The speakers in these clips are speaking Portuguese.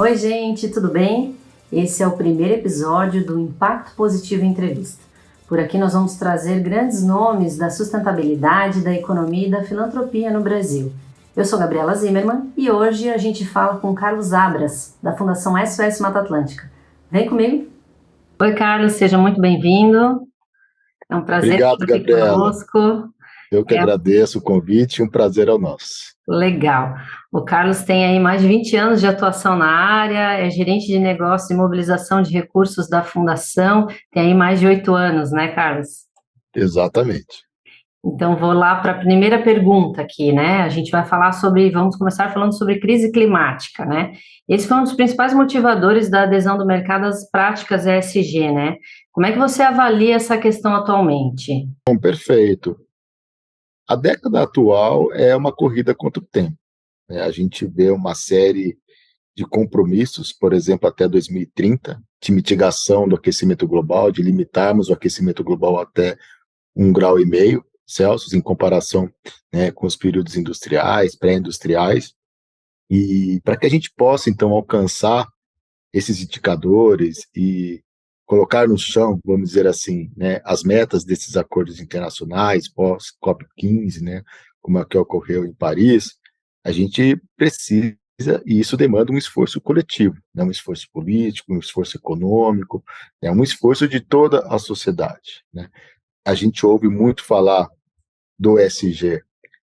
Oi, gente, tudo bem? Esse é o primeiro episódio do Impacto Positivo Entrevista. Por aqui nós vamos trazer grandes nomes da sustentabilidade, da economia e da filantropia no Brasil. Eu sou Gabriela Zimmermann e hoje a gente fala com Carlos Abras, da Fundação SOS Mata Atlântica. Vem comigo. Oi, Carlos, seja muito bem-vindo. É um prazer Obrigado, ter aqui Gabriela. conosco. Eu que agradeço o convite e um prazer é o nosso. Legal. O Carlos tem aí mais de 20 anos de atuação na área, é gerente de negócio e mobilização de recursos da Fundação, tem aí mais de 8 anos, né, Carlos? Exatamente. Então, vou lá para a primeira pergunta aqui, né? A gente vai falar vamos começar falando sobre crise climática, né? Esse foi um dos principais motivadores da adesão do mercado às práticas ESG, né? Como é que você avalia essa questão atualmente? Bom, perfeito. A década atual é uma corrida contra o tempo, né? A gente vê uma série de compromissos, por exemplo, até 2030, de mitigação do aquecimento global, de limitarmos o aquecimento global até 1,5 graus Celsius, em comparação, né, com os períodos industriais, pré-industriais. E para que a gente possa, então, alcançar esses indicadores e colocar no chão, vamos dizer assim, né, as metas desses acordos internacionais pós-COP15, né, como é que ocorreu em Paris, a gente precisa, e isso demanda um esforço coletivo, né, um esforço político, um esforço econômico, né, um esforço de toda a sociedade, né. A gente ouve muito falar do ESG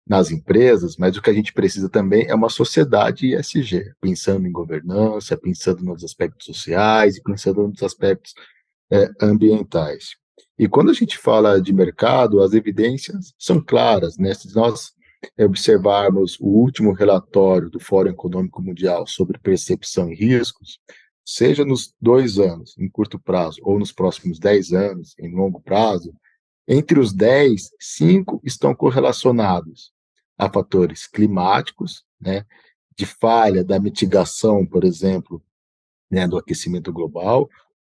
nas empresas, mas o que a gente precisa também é uma sociedade ESG, pensando em governança, pensando nos aspectos sociais e pensando nos aspectos ambientais. E quando a gente fala de mercado, as evidências são claras, né? Se nós observarmos o último relatório do Fórum Econômico Mundial sobre percepção e riscos, seja nos 2 anos, em curto prazo, ou nos próximos 10 anos, em longo prazo, entre os 10, 5 estão correlacionados a fatores climáticos, né, de falha da mitigação, por exemplo, né, do aquecimento global,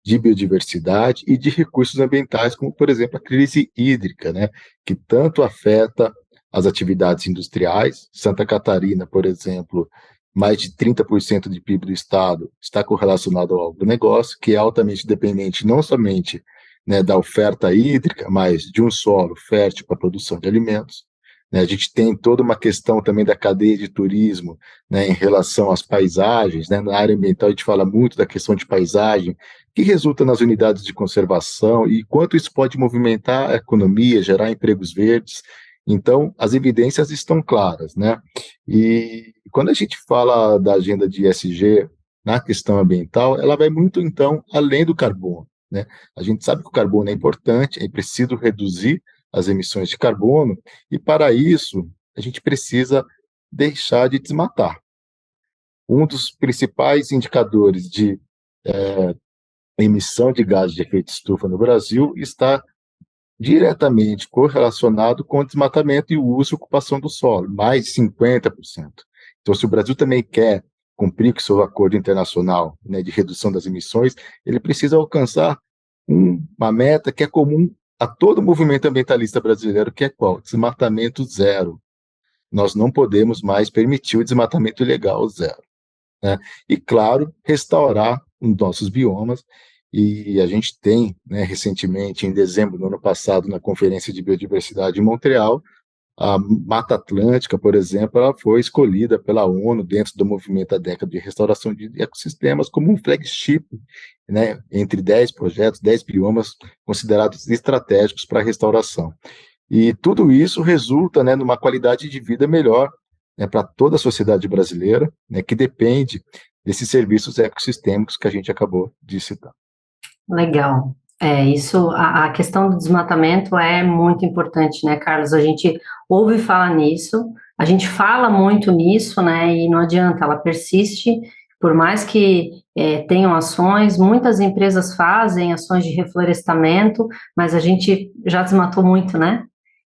de biodiversidade e de recursos ambientais, como, por exemplo, a crise hídrica, né, que tanto afeta as atividades industriais. Santa Catarina, por exemplo, mais de 30% de PIB do estado está correlacionado ao agronegócio, que é altamente dependente não somente, né, da oferta hídrica, mas de um solo fértil para a produção de alimentos. Né, a gente tem toda uma questão também da cadeia de turismo, né, em relação às paisagens, né, na área ambiental a gente fala muito da questão de paisagem, que resulta nas unidades de conservação e quanto isso pode movimentar a economia, gerar empregos verdes. Então, as evidências estão claras, né? E quando a gente fala da agenda de ESG na questão ambiental, ela vai muito, então, além do carbono, né? A gente sabe que o carbono é importante, é preciso reduzir as emissões de carbono, e para isso, a gente precisa deixar de desmatar. Um dos principais indicadores de emissão de gases de efeito estufa no Brasil está diretamente correlacionado com o desmatamento e o uso e ocupação do solo, mais de 50%. Então, se o Brasil também quer cumprir com o seu acordo internacional, né, de redução das emissões, ele precisa alcançar uma meta que é comum a todo o movimento ambientalista brasileiro, que é qual? Desmatamento zero. Nós não podemos mais permitir o desmatamento ilegal zero, né? E, claro, restaurar os nossos biomas. E a gente tem, né, recentemente, em dezembro do ano passado, na Conferência de Biodiversidade em Montreal, a Mata Atlântica, por exemplo, ela foi escolhida pela ONU dentro do movimento da década de restauração de ecossistemas como um flagship, né, entre 10 projetos, 10 biomas considerados estratégicos para a restauração. E tudo isso resulta, né, numa qualidade de vida melhor, né, para toda a sociedade brasileira, né, que depende desses serviços ecossistêmicos que a gente acabou de citar. Legal. A questão do desmatamento é muito importante, né, Carlos? A gente ouve falar nisso, a gente fala muito nisso, né, e não adianta, ela persiste, por mais que tenham ações, muitas empresas fazem ações de reflorestamento, mas a gente já desmatou muito, né?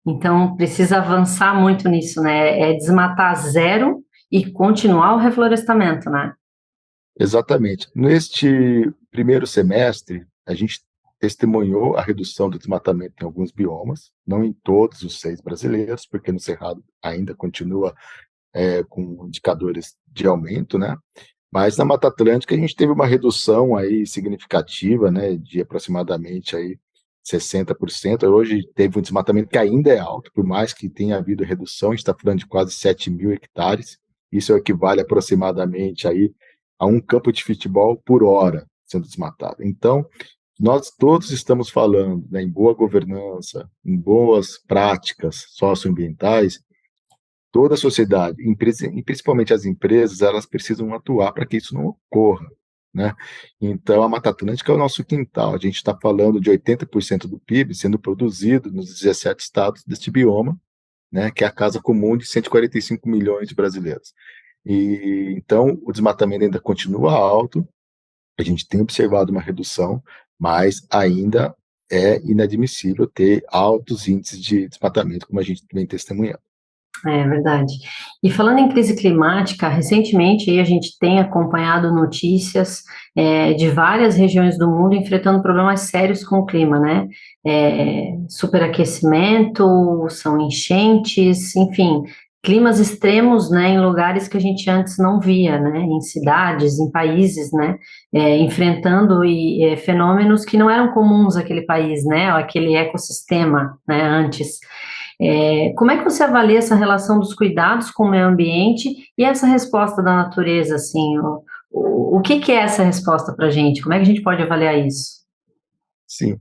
Então, precisa avançar muito nisso, né? É desmatar zero e continuar o reflorestamento, né? Exatamente. Neste primeiro semestre, a gente testemunhou a redução do desmatamento em alguns biomas, não em todos os 6 brasileiros, porque no Cerrado ainda continua com indicadores de aumento, né? Mas na Mata Atlântica a gente teve uma redução aí significativa, né, de aproximadamente aí 60%. Hoje teve um desmatamento que ainda é alto, por mais que tenha havido redução, a gente está falando de quase 7.000 hectares. Isso equivale aproximadamente aí a um campo de futebol por hora sendo desmatado. Então, nós todos estamos falando, né, em boa governança, em boas práticas socioambientais. Toda a sociedade, e principalmente as empresas, elas precisam atuar para que isso não ocorra, né? Então, a Mata Atlântica é o nosso quintal. A gente está falando de 80% do PIB sendo produzido nos 17 estados deste bioma, né, que é a casa comum de 145 milhões de brasileiros. E então, o desmatamento ainda continua alto, a gente tem observado uma redução, mas ainda é inadmissível ter altos índices de desmatamento, como a gente vem testemunhando. É verdade. E falando em crise climática, recentemente aí a gente tem acompanhado notícias de várias regiões do mundo enfrentando problemas sérios com o clima, né? Superaquecimento, são enchentes, enfim, climas extremos, né, em lugares que a gente antes não via, né? Em cidades, em países, né? Enfrentando fenômenos que não eram comuns àquele país, né? Aquele ecossistema, né? Antes. Como é que você avalia essa relação dos cuidados com o meio ambiente e essa resposta da natureza, assim, o que que é essa resposta para a gente? Como é que a gente pode avaliar isso? Sim.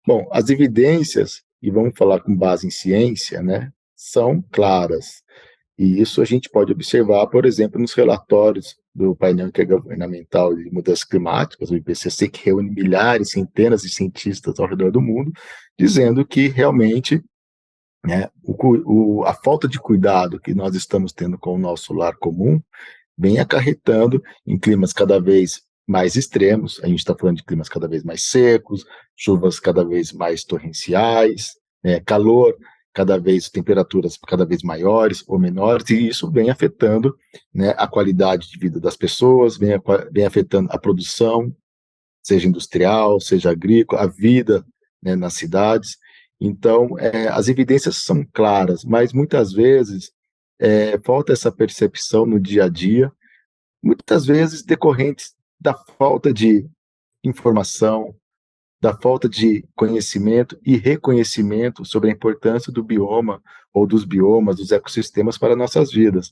Bom, as evidências, e vamos falar com base em ciência, né, são claras. E isso a gente pode observar, por exemplo, nos relatórios do painel intergovernamental de mudanças climáticas, o IPCC, que reúne milhares, centenas de cientistas ao redor do mundo, dizendo que realmente, né, a falta de cuidado que nós estamos tendo com o nosso lar comum vem acarretando em climas cada vez mais extremos. A gente está falando de climas cada vez mais secos, chuvas cada vez mais torrenciais, né, calor cada vez, temperaturas cada vez maiores ou menores, e isso vem afetando, né, a qualidade de vida das pessoas, vem afetando a produção, seja industrial, seja agrícola, a vida, né, nas cidades. Então, as evidências são claras, mas muitas vezes falta essa percepção no dia a dia, muitas vezes decorrentes da falta de informação, da falta de conhecimento e reconhecimento sobre a importância do bioma ou dos biomas, dos ecossistemas para nossas vidas.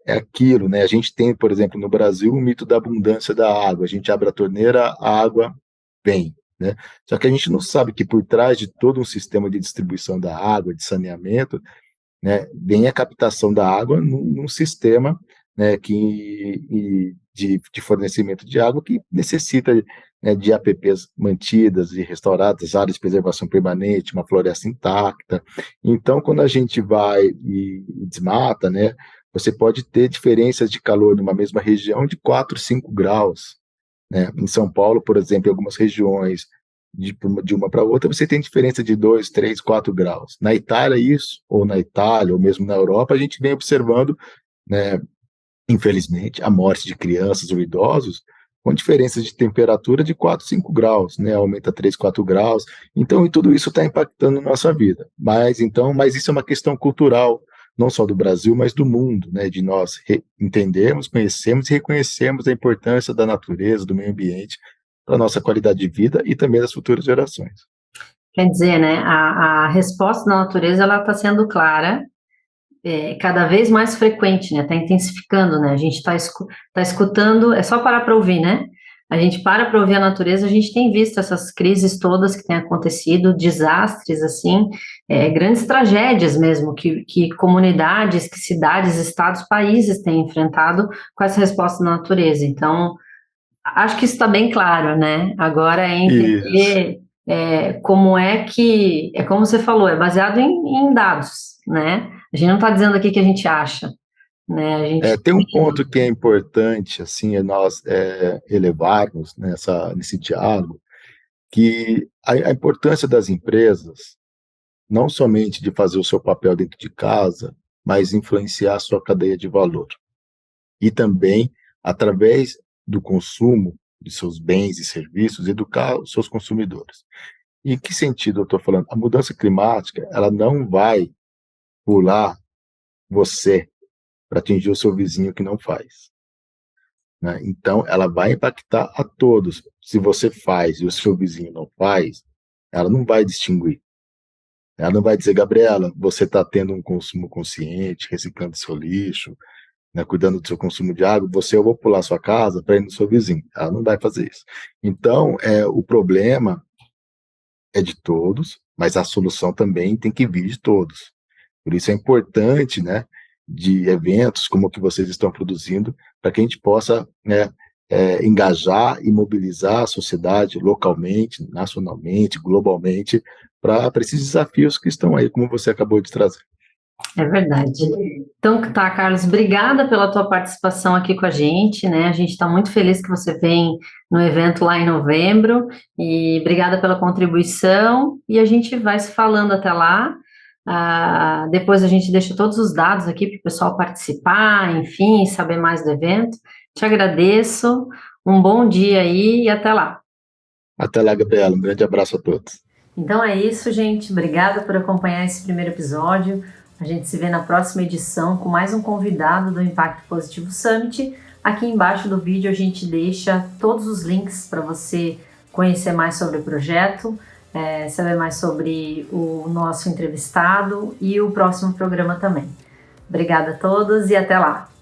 É aquilo, né? A gente tem, por exemplo, no Brasil, o mito da abundância da água. A gente abre a torneira, a água vem, né? Só que a gente não sabe que por trás de todo um sistema de distribuição da água, de saneamento, né, vem a captação da água num sistema, né, de fornecimento de água que necessita, né, de APPs mantidas e restauradas, áreas de preservação permanente, uma floresta intacta. Então, quando a gente vai e desmata, né, você pode ter diferenças de calor numa mesma região de 4, 5 graus. Né? Em São Paulo, por exemplo, em algumas regiões, de uma para outra, você tem diferença de 2, 3, 4 graus. Na Itália, isso, ou na Itália, ou mesmo na Europa, a gente vem observando, né, infelizmente, a morte de crianças ou idosos com diferenças de temperatura de 4, 5 graus, né? Aumenta 3, 4 graus. Então, e tudo isso está impactando na nossa vida. Mas isso é uma questão cultural, não só do Brasil, mas do mundo, né? De nós entendermos, conhecermos e reconhecermos a importância da natureza, do meio ambiente, para a nossa qualidade de vida e também das futuras gerações. Quer dizer, né, a resposta da natureza, ela está sendo clara, cada vez mais frequente, né, está intensificando, né, a gente tá escutando, é só parar para ouvir, né, a gente para ouvir a natureza, a gente tem visto essas crises todas que têm acontecido, desastres, assim, grandes tragédias mesmo, que comunidades, que cidades, estados, países têm enfrentado com essa resposta da natureza. Então, acho que isso está bem claro, né? Agora é Isso. entender como é que, é como você falou, é baseado em dados, né? A gente não está dizendo aqui que a gente acha, né? A gente Tem um tem. ponto que é importante, assim, é nós elevarmos nesse diálogo, que a importância das empresas, não somente de fazer o seu papel dentro de casa, mas influenciar a sua cadeia de valor. E também, através do consumo de seus bens e serviços, educar os seus consumidores. E em que sentido eu estou falando? A mudança climática, ela não vai pular você para atingir o seu vizinho que não faz. né? Então, ela vai impactar a todos. Se você faz e o seu vizinho não faz, ela não vai distinguir. Ela não vai dizer, Gabriela, você está tendo um consumo consciente, reciclando seu lixo, né, cuidando do seu consumo de água, eu vou pular sua casa para ir no seu vizinho. Ela não vai fazer isso. Então, o problema é de todos, mas a solução também tem que vir de todos. Por isso é importante, né, de eventos como o que vocês estão produzindo, para que a gente possa, né, engajar e mobilizar a sociedade localmente, nacionalmente, globalmente, para esses desafios que estão aí, como você acabou de trazer. É verdade. Então, tá, Carlos, obrigada pela tua participação aqui com a gente, né? A gente está muito feliz que você vem no evento lá em novembro e obrigada pela contribuição e a gente vai se falando até lá. Depois a gente deixa todos os dados aqui para o pessoal participar, enfim, saber mais do evento. Te agradeço, um bom dia aí e até lá. Até lá, Gabriela. Um grande abraço a todos. Então é isso, gente. Obrigada por acompanhar esse primeiro episódio. A gente se vê na próxima edição com mais um convidado do Impacto Positivo Summit. Aqui embaixo do vídeo a gente deixa todos os links para você conhecer mais sobre o projeto, saber mais sobre o nosso entrevistado e o próximo programa também. Obrigada a todos e até lá!